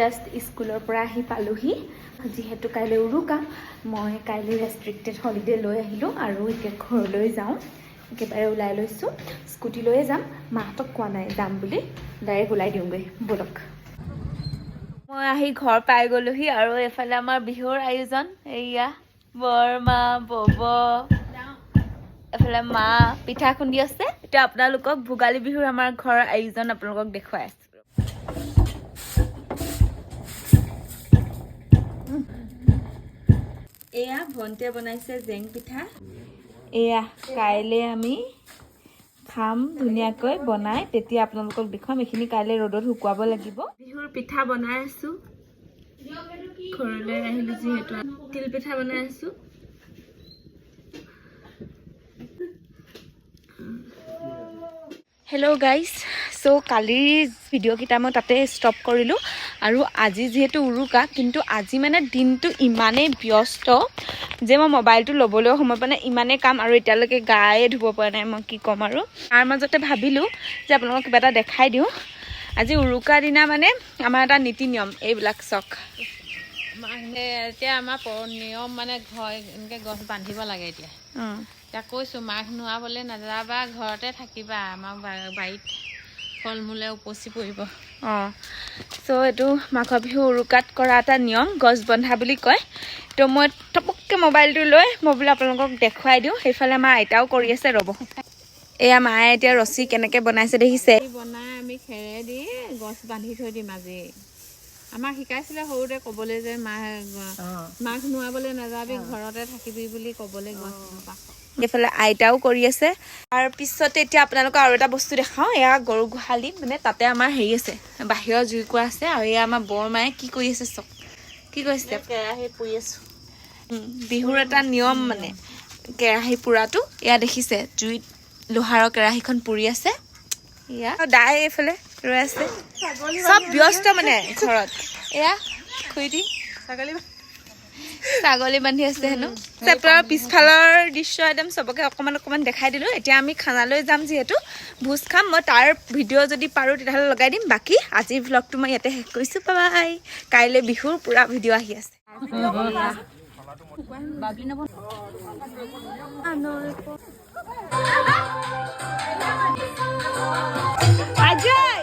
just স্কুলৰ পৰা আহি পালোহি যিহেতু কাইলৈ উৰুকা মই কাইলৈ ৰেষ্ট্ৰিক্টেড হলিডে লৈ আহিলোঁ আৰু এতিয়া ঘৰলৈ যাওঁ একেবাৰে ওলাই লৈছোঁ স্কুটি লৈয়ে যাম মাহঁতক কোৱা নাই যাম বুলি ডাইৰেক্ট ওলাই দিওঁগৈ ব'লক মই আহি ঘৰ পাই গ'লোহি আৰু এফালে আমাৰ বিহুৰ আয়োজন এয়া বৰমা বব এফালে মা পিঠা খুন্দি আছে এতিয়া আপোনালোকক ভোগালী বিহুৰ আমাৰ ঘৰৰ আয়োজন আপোনালোকক দেখুৱাই আছোঁ এয়া ভন্টিয়ে বনাইছে জেং পিঠা এয়া কাইলৈ আমি খাম ধুনীয়াকৈ বনাই তেতিয়া আপোনালোকক দেখুৱাম এইখিনি কাইলৈ ৰ'দত শুকুৱাব লাগিব বিহুৰ পিঠা বনাই আছোঁ ঘৰলৈ আহিলোঁ যিহেতু তিল পিঠা বনাই আছোঁ হেল্ল' গাইজ চ' কালিৰ ভিডিঅ'কেইটা মই তাতে ষ্টপ কৰিলোঁ আৰু আজি যিহেতু উৰুকা কিন্তু আজি মানে দিনটো ইমানেই ব্যস্ত যে মই মোবাইলটো ল'বলৈও সময় পোৱা নাই ইমানেই কাম আৰু এতিয়ালৈকে গায়ে ধুব পৰা নাই মই কি ক'ম আৰু তাৰ মাজতে ভাবিলোঁ যে আপোনালোকক কিবা এটা দেখাই দিওঁ আজি উৰুকাৰ দিনা মানে আমাৰ এটা নীতি নিয়ম এইবিলাক চখ এতিয়া আমাৰ নিয়ম মানে ঘৰ এনেকৈ গছ বান্ধিব লাগে এতিয়া এতিয়া কৈছোঁ মাঘ নোৱাবলৈ নাযাবা ঘৰতে থাকিবা আমাৰ বাৰীত ফল মূলে উপচি পৰিব অঁ চ' এইটো মাঘৰ বিহু উৰুকাত কৰা এটা নিয়ম গছ বন্ধা বুলি কয় তো মই টপককৈ মোবাইলটো লৈ মই বোলো আপোনালোকক দেখুৱাই দিওঁ সেইফালে আমাৰ আইতাও কৰি আছে ৰ'ব এয়া মায়ে এতিয়া ৰছী কেনেকৈ বনাইছে দেখিছে বনাই আমি খেৰে দি গছ বান্ধি থৈ দিম আজি আমাক শিকাইছিলে সৰুতে ক'বলৈ যে মাঘ নোৱাবলৈ নাযাবি ঘৰতে থাকিবি বুলি ক'বলৈ গছ এইফালে আইতাও কৰি আছে তাৰ পিছতে এতিয়া আপোনালোকক আৰু এটা বস্তু দেখাওঁ এয়া গৰু গোহালি মানে তাতে আমাৰ হেৰি আছে বাহিৰৰ জুইকুৰা আছে আৰু এয়া আমাৰ বৰমায়ে কি কৰি আছে চক কি কৰিছে কেৰাহী পুৰি আছোঁ বিহুৰ এটা নিয়ম মানে কেৰাহী পুৰাটো এয়া দেখিছে জুইত লোহাৰৰ কেৰাহীখন পুৰি আছে এয়া দাই এইফালে ৰৈ আছে চব ব্যস্ত মানে ঘৰত এয়া খুইটি ছাগলী বান্ধি আছে হেনো চেপ্টাৰৰ পিছফালৰ দৃশ্য একদম চবকে অকণমান দেখাই দিলোঁ এতিয়া আমি খানালৈ যাম যিহেতু ভোজ খাম মই তাৰ ভিডিঅ' যদি পাৰোঁ তেতিয়াহ'লে লগাই দিম বাকী আজিৰ ভ্লগটো মই ইয়াতে শেষ কৰিছোঁ বাই কাইলৈ বিহুৰ পূৰা ভিডিঅ' আহি আছে আজয়